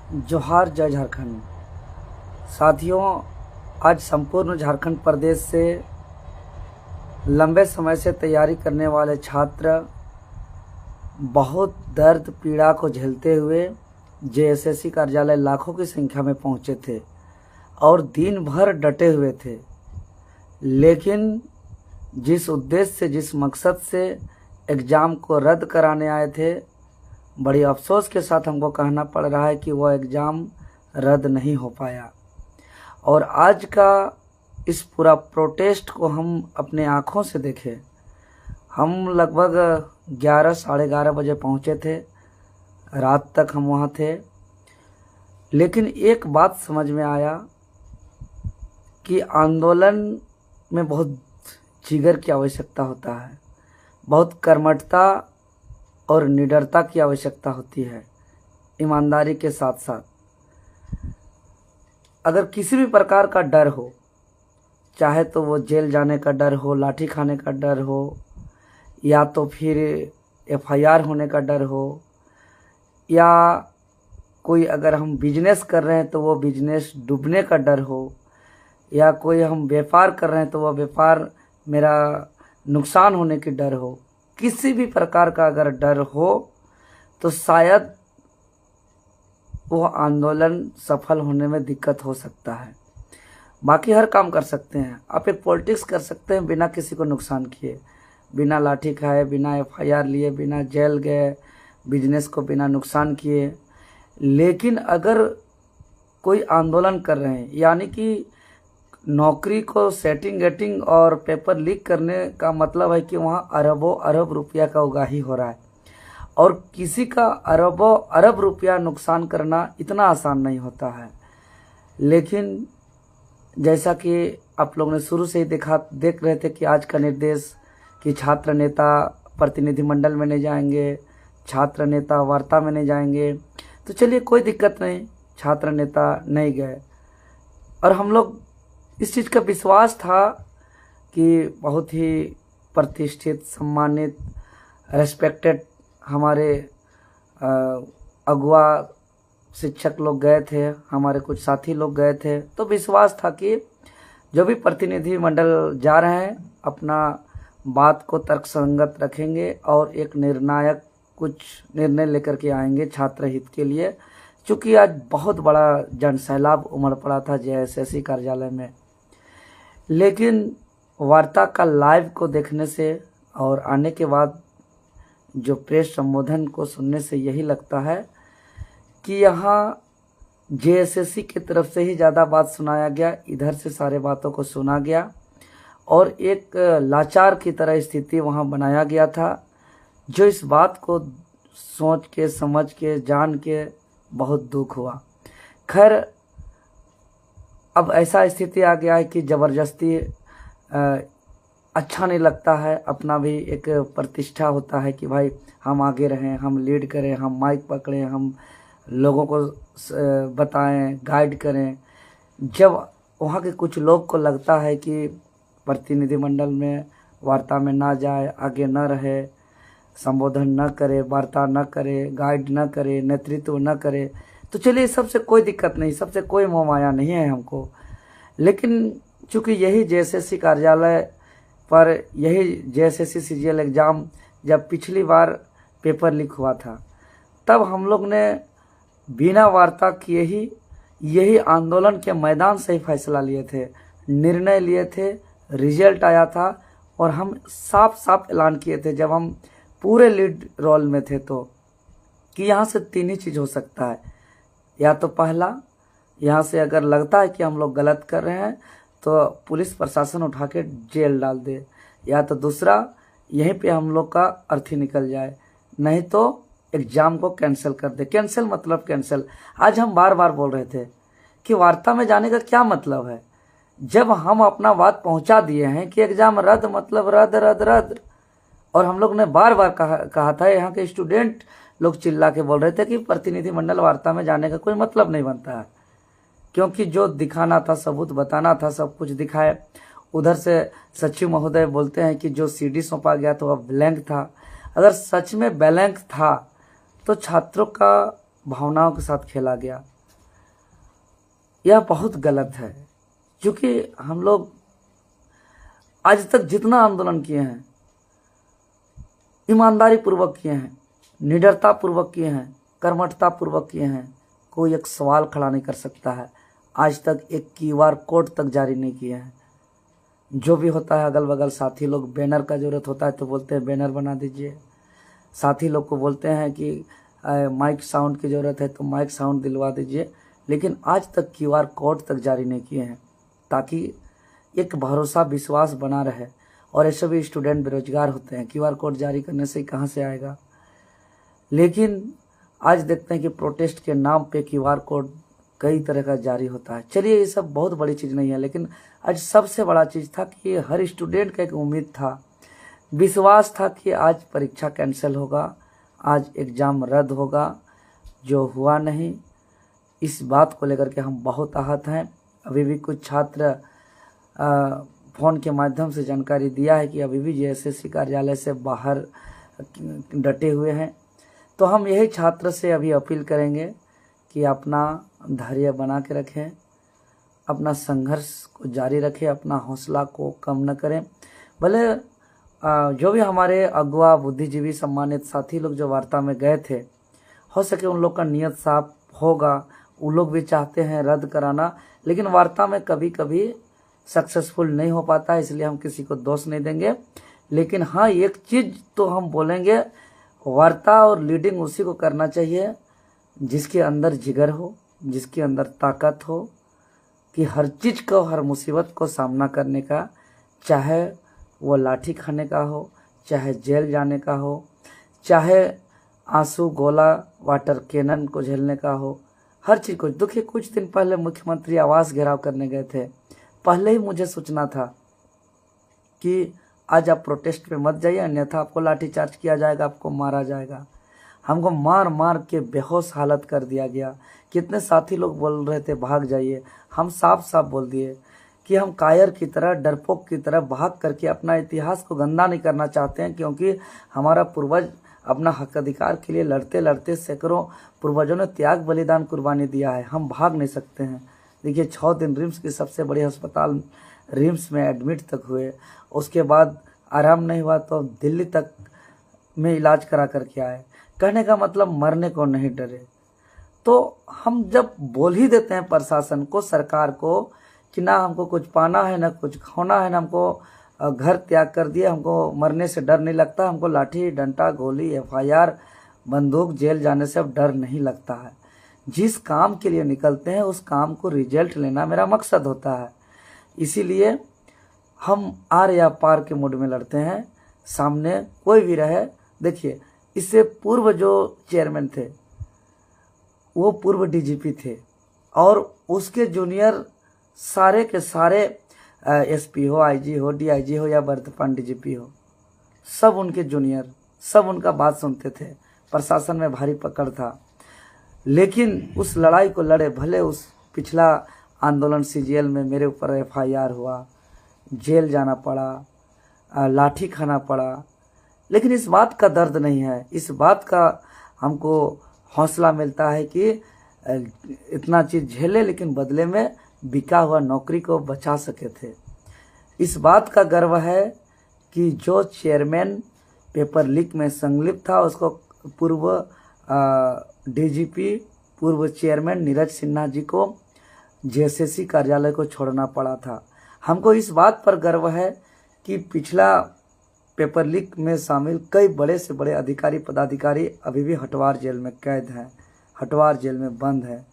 जोहार जय झारखंड। साथियों, आज संपूर्ण झारखंड प्रदेश से लंबे समय से तैयारी करने वाले छात्र बहुत दर्द पीड़ा को झेलते हुए जेएसएससी कार्यालय लाखों की संख्या में पहुंचे थे और दिन भर डटे हुए थे। लेकिन जिस उद्देश्य से, जिस मकसद से एग्ज़ाम को रद्द कराने आए थे, बड़ी अफसोस के साथ हमको कहना पड़ रहा है कि वह एग्ज़ाम रद्द नहीं हो पाया। और आज का इस पूरा प्रोटेस्ट को हम अपने आँखों से देखे। हम लगभग 11 साढ़े 11 बजे पहुँचे थे, रात तक हम वहाँ थे। लेकिन एक बात समझ में आया कि आंदोलन में बहुत जिगर की आवश्यकता होता है, बहुत कर्मठता और निडरता की आवश्यकता होती है, ईमानदारी के साथ साथ। अगर किसी भी प्रकार का डर हो, चाहे तो वो जेल जाने का डर हो, लाठी खाने का डर हो, या तो फिर एफआईआर होने का डर हो, या कोई अगर हम बिजनेस कर रहे हैं तो वो बिजनेस डूबने का डर हो, या कोई हम व्यापार कर रहे हैं तो वह व्यापार मेरा नुकसान होने की डर हो, किसी भी प्रकार का अगर डर हो तो शायद वो आंदोलन सफल होने में दिक्कत हो सकता है। बाकी हर काम कर सकते हैं, आप एक पॉलिटिक्स कर सकते हैं बिना किसी को नुकसान किए, बिना लाठी खाए, बिना एफआईआर लिए, बिना जेल गए, बिजनेस को बिना नुकसान किए। लेकिन अगर कोई आंदोलन कर रहे हैं, यानी कि नौकरी को सेटिंग गेटिंग और पेपर लीक करने का मतलब है कि वहाँ अरबों अरब रुपया का उगाही हो रहा है, और किसी का अरबों अरब रुपया नुकसान करना इतना आसान नहीं होता है। लेकिन जैसा कि आप लोगों ने शुरू से ही देख रहे थे कि आज का निर्देश कि छात्र नेता प्रतिनिधिमंडल में नहीं जाएंगे, छात्र नेता वार्ता में नहीं जाएंगे, तो चलिए कोई दिक्कत नहीं, छात्र नेता नहीं गए। और हम लोग इस चीज़ का विश्वास था कि बहुत ही प्रतिष्ठित, सम्मानित, रेस्पेक्टेड हमारे अगुआ शिक्षक लोग गए थे, हमारे कुछ साथी लोग गए थे, तो विश्वास था कि जो भी प्रतिनिधि मंडल जा रहे हैं अपना बात को तर्कसंगत रखेंगे और एक निर्णायक कुछ निर्णय लेकर के आएंगे छात्र हित के लिए। चूँकि आज बहुत बड़ा जनसैलाब उमड़ पड़ा था जेएसएससी कार्यालय में। लेकिन वार्ता का लाइव को देखने से और आने के बाद जो प्रेस संबोधन को सुनने से यही लगता है कि यहाँ जेएसएससी की तरफ से ही ज़्यादा बात सुनाया गया, इधर से सारे बातों को सुना गया और एक लाचार की तरह स्थिति वहाँ बनाया गया था। जो इस बात को सोच के, समझ के, जान के बहुत दुख हुआ। खैर, अब ऐसा स्थिति आ गया है कि ज़बरदस्ती अच्छा नहीं लगता है। अपना भी एक प्रतिष्ठा होता है कि भाई हम आगे रहें, हम लीड करें, हम माइक पकड़ें, हम लोगों को बताएं, गाइड करें। जब वहाँ के कुछ लोग को लगता है कि प्रतिनिधिमंडल में वार्ता में ना जाए, आगे न रहे, संबोधन न करे, वार्ता न करे, गाइड न करे, नेतृत्व न करे, तो चलिए सबसे कोई दिक्कत नहीं, सबसे कोई मोहमाया नहीं है हमको। लेकिन चूँकि यही जेएसएससी कार्यालय पर, यही जेएसएससी सीजीएल एग्ज़ाम जब पिछली बार पेपर लीक हुआ था, तब हम लोग ने बिना वार्ता किए ही यही आंदोलन के मैदान से ही फैसला लिए थे, निर्णय लिए थे। रिजल्ट आया था और हम साफ साफ ऐलान किए थे जब हम पूरे लीड रोल में थे, तो कि यहाँ से तीन ही चीज़ हो सकता है। या तो पहला, यहाँ से अगर लगता है कि हम लोग गलत कर रहे हैं तो पुलिस प्रशासन उठा के जेल डाल दे, या तो दूसरा यहीं पे हम लोग का अर्थी निकल जाए, नहीं तो एग्ज़ाम को कैंसिल कर दे। कैंसिल मतलब कैंसिल। आज हम बार बार बोल रहे थे कि वार्ता में जाने का क्या मतलब है, जब हम अपना बात पहुंचा दिए हैं कि एग्ज़ाम रद्द मतलब रद्द रद्द रद्द। और हम लोग ने बार बार कहा था, यहाँ के स्टूडेंट लोग चिल्ला के बोल रहे थे कि प्रतिनिधिमंडल वार्ता में जाने का कोई मतलब नहीं बनता है, क्योंकि जो दिखाना था, सबूत बताना था, सब कुछ दिखाए। उधर से सचिव महोदय बोलते हैं कि जो सीडी सौंपा गया तो वह ब्लैंक था। अगर सच में ब्लैंक था तो छात्रों का भावनाओं के साथ खेला गया। यह बहुत गलत है, क्योंकि हम लोग आज तक जितना आंदोलन किए हैं ईमानदारी पूर्वक किए हैं, निडरता पूर्वक किए हैं, कर्मठता पूर्वक किए हैं। कोई एक सवाल खड़ा नहीं कर सकता है। आज तक एक QR कोड तक जारी नहीं किया है। जो भी होता है अगल बगल साथी लोग, बैनर का जरूरत होता है तो बोलते हैं बैनर बना दीजिए, साथी लोग को बोलते हैं कि माइक साउंड की ज़रूरत है तो माइक साउंड दिलवा दीजिए, लेकिन आज तक QR कोड तक जारी नहीं किए हैं, ताकि एक भरोसा विश्वास बना रहे। और ऐसे भी स्टूडेंट बेरोजगार होते हैं, QR कोड जारी करने से कहाँ से आएगा। लेकिन आज देखते हैं कि प्रोटेस्ट के नाम पे QR कोड कई तरह का जारी होता है। चलिए ये सब बहुत बड़ी चीज़ नहीं है, लेकिन आज सबसे बड़ा चीज़ था कि हर स्टूडेंट का एक उम्मीद था, विश्वास था कि आज परीक्षा कैंसिल होगा, आज एग्ज़ाम रद्द होगा, जो हुआ नहीं। इस बात को लेकर के हम बहुत आहत हैं। अभी भी कुछ छात्र फ़ोन के माध्यम से जानकारी दिया है कि अभी भी JSSC कार्यालय से बाहर डटे हुए हैं। तो हम यही छात्र से अभी अपील करेंगे कि अपना धैर्य बना के रखें, अपना संघर्ष को जारी रखें, अपना हौसला को कम न करें। भले जो भी हमारे अगुआ बुद्धिजीवी सम्मानित साथी लोग जो वार्ता में गए थे, हो सके उन लोग का नियत साफ होगा, वो लोग भी चाहते हैं रद्द कराना, लेकिन वार्ता में कभी कभी सक्सेसफुल नहीं हो पाता है, इसलिए हम किसी को दोष नहीं देंगे। लेकिन हाँ, एक चीज़ तो हम बोलेंगे, वार्ता और लीडिंग उसी को करना चाहिए जिसके अंदर जिगर हो, जिसके अंदर ताकत हो कि हर चीज़ को, हर मुसीबत को सामना करने का, चाहे वो लाठी खाने का हो, चाहे जेल जाने का हो, चाहे आंसू गोला वाटर कैनन को झेलने का हो, हर चीज़ को। देखिए, कुछ दिन पहले मुख्यमंत्री आवास घेराव करने गए थे, पहले ही मुझे सूचना था कि आज आप प्रोटेस्ट पे मत जाइए, अन्यथा आपको लाठीचार्ज किया जाएगा, आपको मारा जाएगा। हमको मार मार के बेहोश हालत कर दिया गया। कितने साथी लोग बोल रहे थे भाग जाइए, हम साफ साफ बोल दिए कि हम कायर की तरह, डरपोक की तरह भाग करके अपना इतिहास को गंदा नहीं करना चाहते हैं, क्योंकि हमारा पूर्वज अपना हक अधिकार के लिए लड़ते लड़ते सैकड़ों पूर्वजों ने त्याग बलिदान कुर्बानी दिया है। हम भाग नहीं सकते हैं। देखिए, 6 दिन रिम्स की सबसे बड़ी अस्पताल रिम्स में एडमिट तक हुए, उसके बाद आराम नहीं हुआ तो दिल्ली तक में इलाज करा करके आए। कहने का मतलब मरने को नहीं डरे। तो हम जब बोल ही देते हैं प्रशासन को, सरकार को, कि ना हमको कुछ पाना है ना कुछ खोना है, ना हमको घर त्याग कर दिए, हमको मरने से डर नहीं लगता, हमको लाठी डंडा गोली FIR बंदूक जेल जाने से अब डर नहीं लगता है। जिस काम के लिए निकलते हैं उस काम को रिजल्ट लेना मेरा मकसद होता है। इसीलिए हम आर या पार के मूड में लड़ते हैं, सामने कोई भी रहे। देखिए, इससे पूर्व जो चेयरमैन थे वो पूर्व DGP थे, और उसके जूनियर सारे के सारे SP हो, IG हो, DIG हो या वर्तमान DGP हो, सब उनके जूनियर, सब उनका बात सुनते थे। प्रशासन में भारी पकड़ था, लेकिन उस लड़ाई को लड़े। भले उस पिछला आंदोलन CGL में मेरे ऊपर FIR हुआ, जेल जाना पड़ा, लाठी खाना पड़ा, लेकिन इस बात का दर्द नहीं है। इस बात का हमको हौसला मिलता है कि इतना चीज़ झेले, लेकिन बदले में बिका हुआ नौकरी को बचा सके थे। इस बात का गर्व है कि जो चेयरमैन पेपर लीक में संलिप्त था, उसको पूर्व DGP, पूर्व चेयरमैन नीरज सिन्हा जी को JSSC कार्यालय को छोड़ना पड़ा था। हमको इस बात पर गर्व है कि पिछला पेपर लीक में शामिल कई बड़े से बड़े अधिकारी पदाधिकारी अभी भी हटवार जेल में कैद हैं, हटवार जेल में बंद है।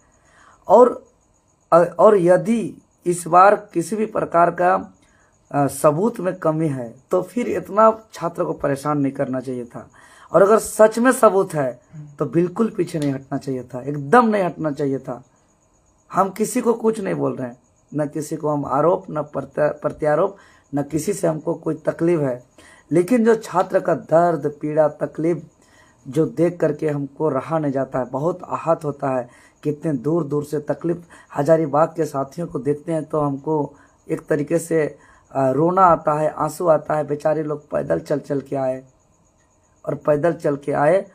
और यदि इस बार किसी भी प्रकार का सबूत में कमी है तो फिर इतना छात्र को परेशान नहीं करना चाहिए था। और अगर सच में सबूत है तो बिल्कुल पीछे नहीं हटना चाहिए था, एकदम नहीं हटना चाहिए था। हम किसी को कुछ नहीं बोल रहे हैं, न किसी को हम आरोप न प्रत्यारोप, न किसी से हमको कोई तकलीफ है, लेकिन जो छात्र का दर्द पीड़ा तकलीफ जो देख करके हमको रहा नहीं जाता है, बहुत आहत होता है। कितने दूर दूर से तकलीफ, हजारीबाग के साथियों को देखते हैं तो हमको एक तरीके से रोना आता है, आंसू आता है। बेचारे लोग पैदल चल चल के आए, और पैदल चल के आए,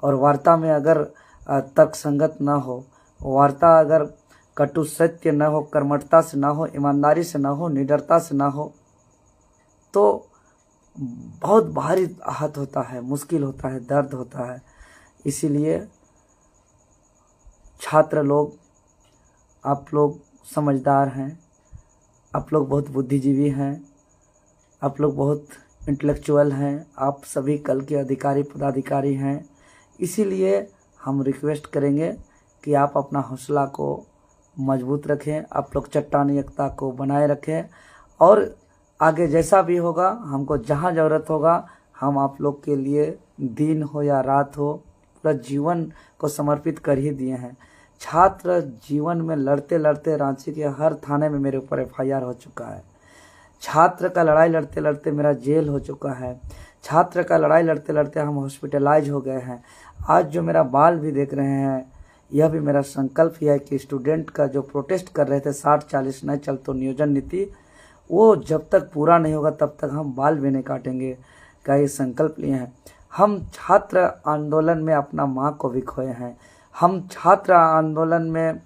और वार्ता में अगर तर्क संगत ना हो, वार्ता अगर कटु सत्य न हो, कर्मठता से ना हो, ईमानदारी से ना हो, निडरता से ना हो, तो बहुत भारी आहत होता है, मुश्किल होता है, दर्द होता है। इसीलिए छात्र लोग, आप लोग समझदार हैं, आप लोग बहुत बुद्धिजीवी हैं, आप लोग बहुत इंटेलेक्चुअल हैं, आप सभी कल के अधिकारी पदाधिकारी हैं। इसीलिए हम रिक्वेस्ट करेंगे कि आप अपना हौसला को मजबूत रखें, आप लोग चट्टानी एकता को बनाए रखें, और आगे जैसा भी होगा, हमको जहाँ ज़रूरत होगा, हम आप लोग के लिए दिन हो या रात हो, पूरा जीवन को समर्पित कर ही दिए हैं। छात्र जीवन में लड़ते लड़ते रांची के हर थाने में मेरे ऊपर FIR हो चुका है। छात्र का लड़ाई लड़ते लड़ते मेरा जेल हो चुका है। छात्र का लड़ाई लड़ते लड़ते हम हॉस्पिटलाइज हो गए हैं। आज जो मेरा बाल भी देख रहे हैं, यह भी मेरा संकल्प ही है कि स्टूडेंट का जो प्रोटेस्ट कर रहे थे 60-40 नहीं चल तो नियोजन नीति, वो जब तक पूरा नहीं होगा तब तक हम बाल भी नहीं काटेंगे का ये संकल्प लिए हैं। हम छात्र आंदोलन में अपना माँ को भी खोए हैं, हम छात्र आंदोलन में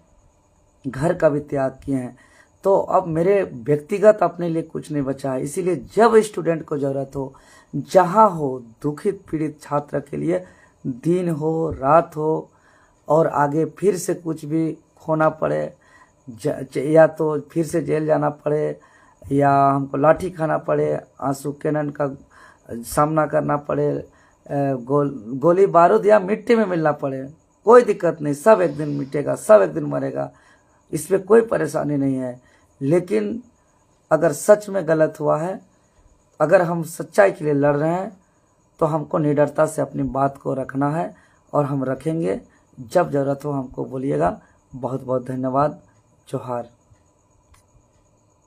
घर का भी त्याग किए हैं। तो अब मेरे व्यक्तिगत अपने लिए कुछ नहीं बचा है। इसीलिए जब स्टूडेंट को ज़रूरत हो, जहाँ हो, दुखित पीड़ित छात्र के लिए, दिन हो रात हो, और आगे फिर से कुछ भी खोना पड़े, या तो फिर से जेल जाना पड़े, या हमको लाठी खाना पड़े, आंसू कैनन का सामना करना पड़े, गोली बारूद या मिट्टी में मिलना पड़े, कोई दिक्कत नहीं, सब एक दिन मिटेगा, सब एक दिन मरेगा, इसमें कोई परेशानी नहीं है। लेकिन अगर सच में गलत हुआ है, अगर हम सच्चाई के लिए लड़ रहे हैं, तो हमको निडरता से अपनी बात को रखना है, और हम रखेंगे। जब ज़रूरत हो हमको बोलिएगा। बहुत बहुत धन्यवाद। जोहार।